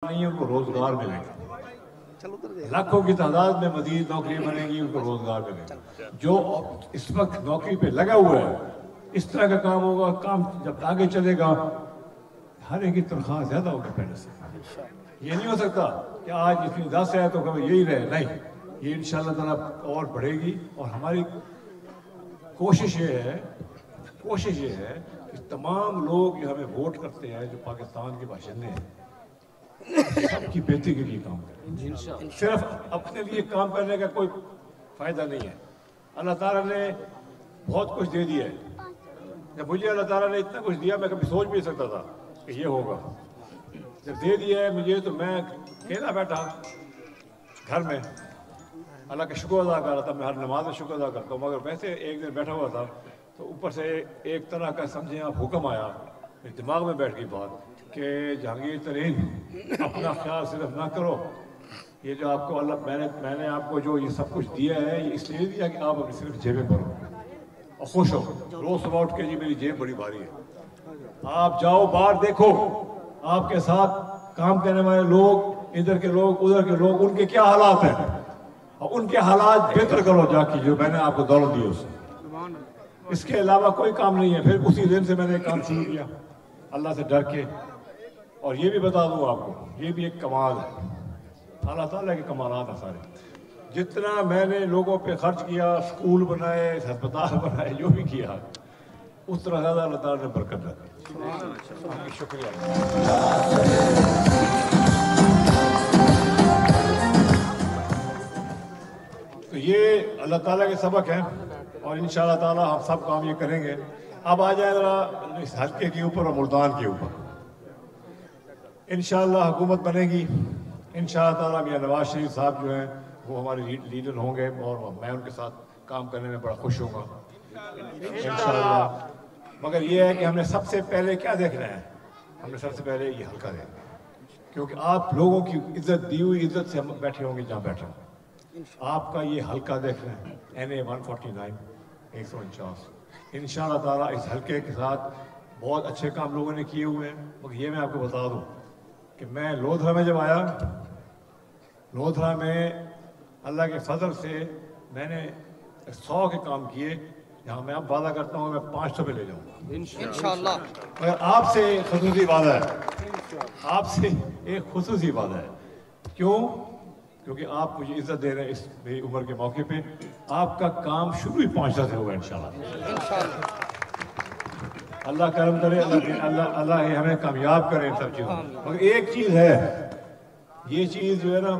نہیں ہے ان کو روزگار ملے گا. لاکھوں کی تعداد میں مزید نوکریاں بنیں گی, ان کو روزگار ملے گا. جو اس وقت نوکری پہ لگا ہوا ہے اس طرح کا کام ہوگا, کام جب آگے چلے گا ہر ایک کی تنخواہ زیادہ ہوگی پہلے سے. یہ نہیں ہو سکتا کہ آج اتنی 10 ہے تو کبھی یہی رہے, نہیں, یہ انشاءاللہ تعالیٰ اور بڑھے گی. اور ہماری کوشش یہ ہے کہ تمام لوگ جو ہمیں ووٹ کرتے ہیں, جو پاکستان کے باشندے ہیں, سب کی بہتری کے لیے کام کریں. صرف اپنے لیے کام کرنے کا کوئی فائدہ نہیں ہے. اللہ تعالیٰ نے بہت کچھ دے دیا ہے. جب مجھے اللہ تعالیٰ نے اتنا کچھ دیا میں کبھی سوچ بھی نہیں سکتا تھا کہ یہ ہوگا. جب دے دیا ہے مجھے تو میں اکیلا بیٹھا گھر میں اللہ کا شکر ادا کر رہا تھا. میں ہر نماز میں شکر ادا کرتا ہوں, مگر ویسے ایک دن بیٹھا ہوا تھا تو اوپر سے ایک طرح کا سمجھیں آپ حکم آیا, میرے دماغ میں بیٹھ گئی بات کہ جہانگیر ترین اپنا خیال صرف نہ کرو, یہ جو آپ کو اللہ میں نے آپ کو جو یہ سب کچھ دیا ہے یہ اس لیے دیا کہ آپ اپنی صرف جیبیں بھرو اور خوش ہو. روز صبح اٹھ کے جی میری جیب بڑی بھاری ہے. آپ جاؤ باہر دیکھو, آپ کے ساتھ کام کرنے والے لوگ, ادھر کے لوگ ادھر کے لوگ, ان کے کیا حالات ہیں, اور ان کے حالات بہتر کرو جا کے جو میں نے آپ کو دولت دی اس سے. اس کے علاوہ کوئی کام نہیں ہے. پھر اسی دن سے میں نے کام شروع کیا اللہ سے ڈر کے. اور یہ بھی بتا دوں آپ کو, یہ بھی ایک کمال ہے, اللہ تعالیٰ کے کمالات ہیں سارے. جتنا میں نے لوگوں پہ خرچ کیا, اسکول بنائے, ہسپتال بنائے, جو بھی کیا, اس طرح زیادہ اللہ تعالیٰ نے برکت دی. شکریہ. تو یہ اللہ تعالیٰ کے سبق ہیں اور انشاءاللہ تعالیٰ ہم سب کام یہ کریں گے. اب آ جائے ذرا اس حلقے کے اوپر اور ملتان کے اوپر. انشاءاللہ حکومت بنے گی انشاءاللہ تعالیٰ. میاں نواز شریف صاحب جو ہیں وہ ہمارے لیڈر ہوں گے اور میں ان کے ساتھ کام کرنے میں بڑا خوش ہوں گا انشاءاللہ. مگر یہ ہے کہ ہم نے سب سے پہلے کیا دیکھنا ہے, ہم نے سب سے پہلے یہ حلقہ دیکھنا ہے, کیونکہ آپ لوگوں کی عزت دی ہوئی عزت سے ہم بیٹھے ہوں گے جہاں بیٹھے ہوں. آپ کا یہ حلقہ دیکھنا ہے NA 149 149. انشاءاللہ تعالیٰ اس حلقے کے ساتھ بہت اچھے کام لوگوں نے کیے ہوئے ہیں. مگر یہ میں آپ کو بتا دوں کہ میں لودھرا میں جب آیا, لودھرا میں اللہ کے فضل سے میں نے 100 کے کام کیے, جہاں میں اب وعدہ کرتا ہوں میں 500 پہ لے جاؤں گا انشاءاللہ. مگر آپ سے خصوصی وعدہ ہے, آپ سے ایک خصوصی وعدہ ہے. کیوں؟ کیونکہ آپ مجھے عزت دے رہے ہیں اس میری عمر کے موقع پہ. آپ کا کام شروع ہی 500 سے ہوگا انشاءاللہ. اللہ کرم کرے, اللہ ہمیں کامیاب کرے ان سب چیزوں. مگر ایک چیز ہے, یہ چیز جو ہے نا,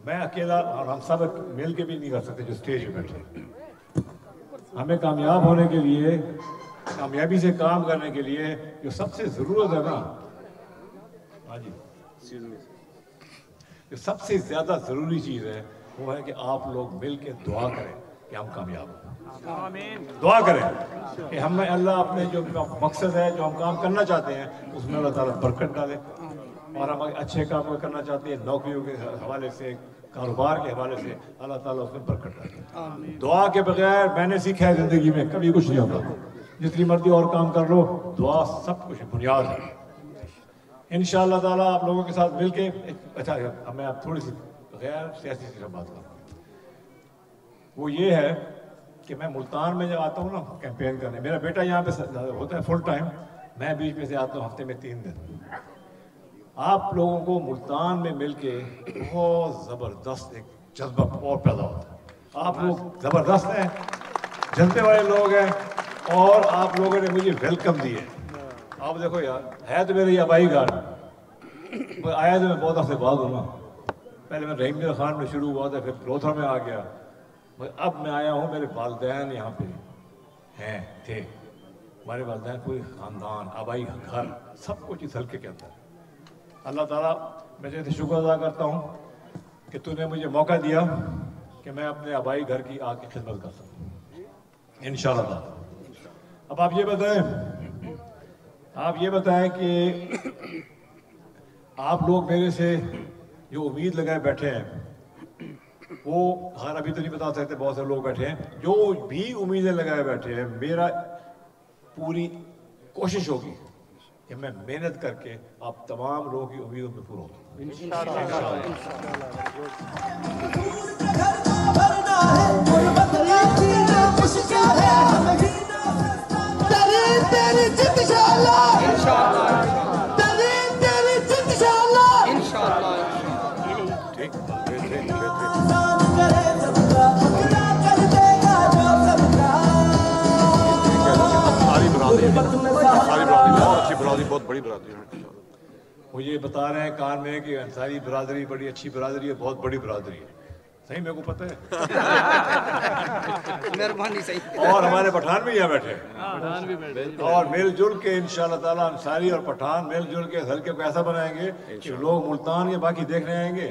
میں اکیلا اور ہم سب مل کے بھی نہیں کر سکتے جو اسٹیج پہ بیٹھے. ہمیں کامیاب ہونے کے لیے, کامیابی سے کام کرنے کے لیے جو سب سے ضرورت ہے نا, ہاں جی, جو سب سے زیادہ ضروری چیز ہے وہ ہے کہ آپ لوگ مل کے دعا کریں کہ ہم کامیاب ہوں. دعا کریں کہ ہمیں اللہ اپنے جو مقصد ہے, جو ہم کام کرنا چاہتے ہیں, اس میں اللہ تعالیٰ برکت ڈالے. اور ہم اچھے کام کرنا چاہتے ہیں نوکریوں کے حوالے سے, کاروبار کے حوالے سے, اللہ تعالیٰ اس میں برکت ڈالے. دعا کے بغیر میں نے سیکھا ہے زندگی میں کبھی کچھ نہیں ہوتا. جتنی مرضی اور کام کر لو, دعا سب کچھ بنیاد ہے. انشاءاللہ تعالیٰ آپ لوگوں کے ساتھ مل کے, اچھا میں آپ تھوڑی سی غیر سیاسی سی بات کروں. وہ یہ ہے کہ میں ملتان میں جب آتا ہوں نا کیمپین کرنے, میرا بیٹا یہاں پہ ہوتا ہے فل ٹائم, میں بیچ میں سے آتا ہوں ہفتے میں 3 دن. آپ لوگوں کو ملتان میں مل کے بہت زبردست ایک جذبہ اور پیدا ہوتا ہے. آپ لوگ زبردست ہیں, جذبے والے لوگ ہیں, اور آپ لوگوں نے مجھے ویلکم دی ہے. آپ دیکھو یار, ہے تو میرے آبائی گھر, آیا تو میں بہت عرصے بعد ہوں نا. پہلے میں رحیم اللہ خان میں شروع ہوا تھا, پھر لودھرا میں آ گیا, اب میں آیا ہوں. میرے والدین یہاں پہ تھے, ہمارے والدین پورے خاندان, آبائی گھر, سب کچھ اس حلقے کے اندر. اللہ تعالیٰ میں جیسے شکر ادا کرتا ہوں کہ تو نے مجھے موقع دیا کہ میں اپنے آبائی گھر کی آ کے خدمت کر سکوں انشاءاللہ تعالیٰ. اب آپ یہ بتائیں کہ آپ لوگ میرے سے جو امید لگائے بیٹھے ہیں, وہ ہر ابھی تو نہیں بتا سکتے, بہت سے لوگ بیٹھے ہیں جو بھی امیدیں لگائے بیٹھے ہیں. میرا پوری کوشش ہوگی کہ میں محنت کر کے آپ تمام لوگوں کی امیدوں پہ پورا ہوتا ہوں بہت بڑی برادری ہے. وہ یہ بتا رہے ہیں کان میں کہ انصاری برادری بڑی اچھی برادری ہے, بہت بڑی برادری ہے. صحیح میرے کو پتہ ہے. مہربانی صحیح. اور ہمارے پٹھان بھی یہاں بیٹھے ہیں اور مل جل کے انشاءاللہ تعالیٰ انصاری اور پٹھان مل جل کے حلقے کو ایسا بنائیں گے کہ لوگ ملتان کے باقی دیکھنے آئیں گے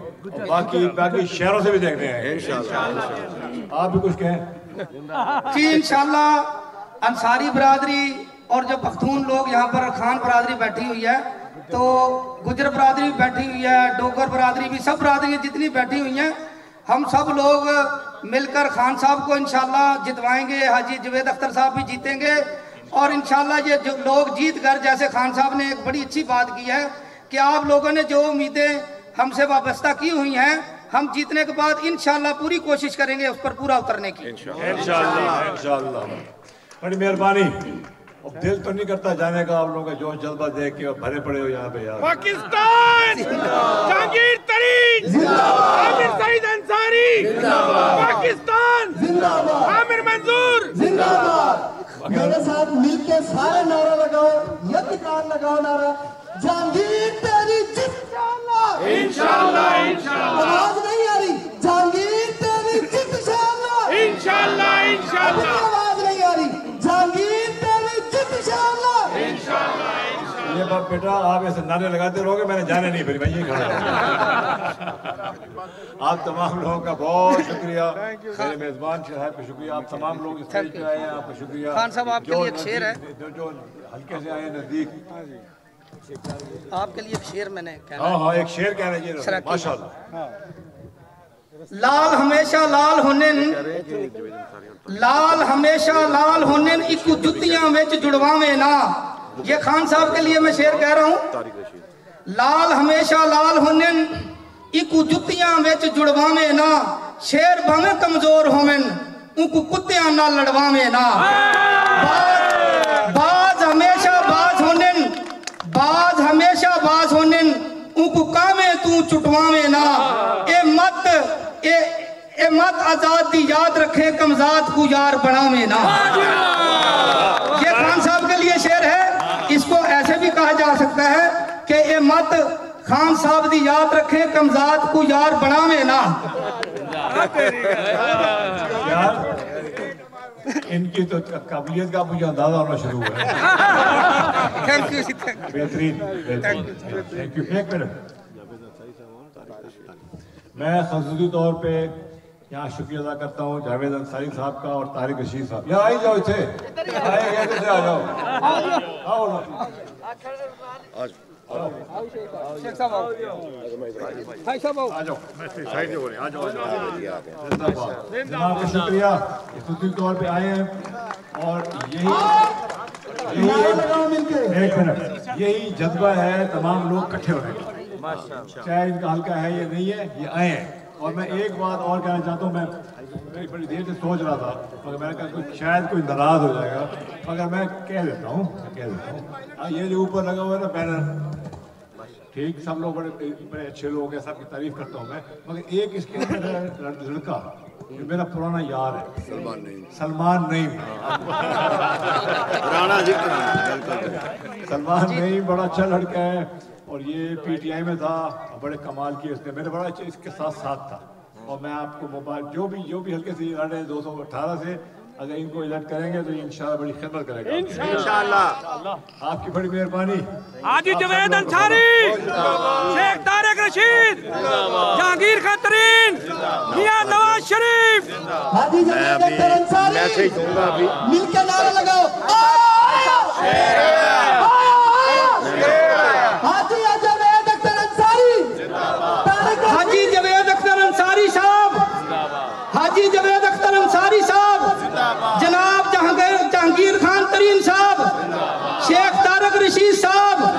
اور باقی شہروں سے بھی دیکھنے آئیں گے. آپ بھی کچھ کہیں. جی انشاءاللہ انصاری برادری اور جو پختون لوگ یہاں پر خان برادری بیٹھی ہوئی ہے, تو گجر برادری بھی بیٹھی ہوئی ہے, ڈوگر برادری بھی, سب برادری جتنی بیٹھی ہوئی ہیں, ہم سب لوگ مل کر خان صاحب کو انشاءاللہ جتوائیں گے. حاجی جوید اختر صاحب بھی جیتیں گے اور انشاءاللہ یہ جو لوگ جیت کر, جیسے خان صاحب نے ایک بڑی اچھی بات کی ہے کہ آپ لوگوں نے جو امیدیں ہم سے وابستہ کی ہوئی ہیں, ہم جیتنے کے بعد انشاءاللہ پوری کوشش کریں گے اس پر پورا اترنے کی. انشاءاللہ. بڑی مہربانی. اب دل تو نہیں کرتا جانے کا آپ لوگوں کا جوش جذبہ دیکھ کے, اور بھرے پڑے ہو یہاں پہ یار. پاکستان جہانگیر ترین عامر سعید انصاری پاکستان عامر منظور. میرے ساتھ مل کے سارے نعرہ لگاؤ, یہ دکان لگاؤ نعرہ, جہانگیر تیری جیت انشاءاللہ. آواز نہیں آ رہی, جہانگیر تیری جیت انشاءاللہ. آواز نہیں آ رہی, جہانگیر تیری جیت انشاءاللہ. یہ باپ بیٹا آپ ایسے نعرے لگاتے رہو گے, میں نے جانے نہیں پھر میں یہی کھڑا ہوں. آپ تمام لوگوں کا بہت شکریہ. میرے میزبان صاحب کا شکریہ. آپ تمام لوگ اس طرح پہ آئے ہیں, آپ کا شکریہ. خان صاحب آپ کے لیے ایک شعر ہے, جو ہلکے سے آئے ہیں نزدیک. آپ کے لیے ایک شعر میں نے کہنا ہے. ہاں ایک شعر کہہ رہے ہیں ماشاءاللہ. لال ہمیشہ لال ہونے, لال ہمیشہ لال ہونے, ایک جتیاں وچ جڑواویں نا. یہ خان صاحب کے لیے میں شعر کہہ رہا ہوں. لال ہمیشہ لال ہونے, ایک جتیاں وچ جڑواویں نا. شیر بھاویں کمزور ہومن, ان کو کتیاں نہ لڑواویں نا. باز ہمیشہ باز ہونے, باز ہمیشہ باز ہونے, ان کو کامیں تو چٹواویں نا. اے مت آزاد دی یاد رکھے, کمزاد کو یار بناویں نا. یہ خان صاحب کے لیے شعر ہے. اس کو ایسے بھی کہا جا سکتا ہے کہ اے مت خان صاحب دی یاد رکھے, کمزاد کو یار بناویں نا. ان کی تو قابلیت کا مجھے اندازہ ہونا شروع ہوا ہے. بہترین. Thank you. ایک منٹ, میں خصوصی طور پہ یہاں شکریہ ادا کرتا ہوں جاوید انصاری صاحب کا اور طارق رشید صاحب. یہاں آئی جاؤ, اتنے آ جاؤ. جناب کا شکریہ, خصوصی طور پہ آئے ہیں. اور یہی جذبہ ہے تمام لوگ اکٹھے ہونے کا, چاہے ان کا حلقہ ہے یا نہیں ہے, یہ آئے ہیں. اور میں ایک بات اور کہنا چاہتا ہوں, میں بڑی دیر سے سوچ رہا تھا مگر میں نے کہا شاید کوئی ناراض ہو جائے گا, مگر میں کہہ دیتا ہوں. یہ جو اوپر لگا ہوا ہے نا بینر, ٹھیک, سب لوگ بڑے اچھے لوگ ہیں, سب کی تعریف کرتا ہوں میں, مگر ایک اس کے اندر لڑکا جو میرا پرانا یار ہے, سلمان نعیم. سلمان نعیم بڑا اچھا لڑکا ہے, اور یہ پی ٹی آئی میں تھا, بڑے کمال کیے اس نے, میرے بڑا اچھا اس کے ساتھ تھا. اور میں آپ کو مبارک, جو بھی حلقے سے لڑ رہے ہیں 218 سے, اگر ان کو الیکٹ کریں گے تو انشاءاللہ بڑی خدمت کرے گا انشاءاللہ. آپ کی بڑی مہربانی. حاجی جوید انصاری, شیخ طارق رشید, جہانگیر خان ترین, میاں نواز شریف. حاجی جوید اختر انصاری, مل کے نعرہ لگاؤ. حاجی جوید اختر انصاری, حاجی جوید اختر انصاری صاحب, حاجی جوید اختر انصاری صاحب, جناب جہانگیر خان ترین صاحب, شیخ طارق رشید صاحب,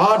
8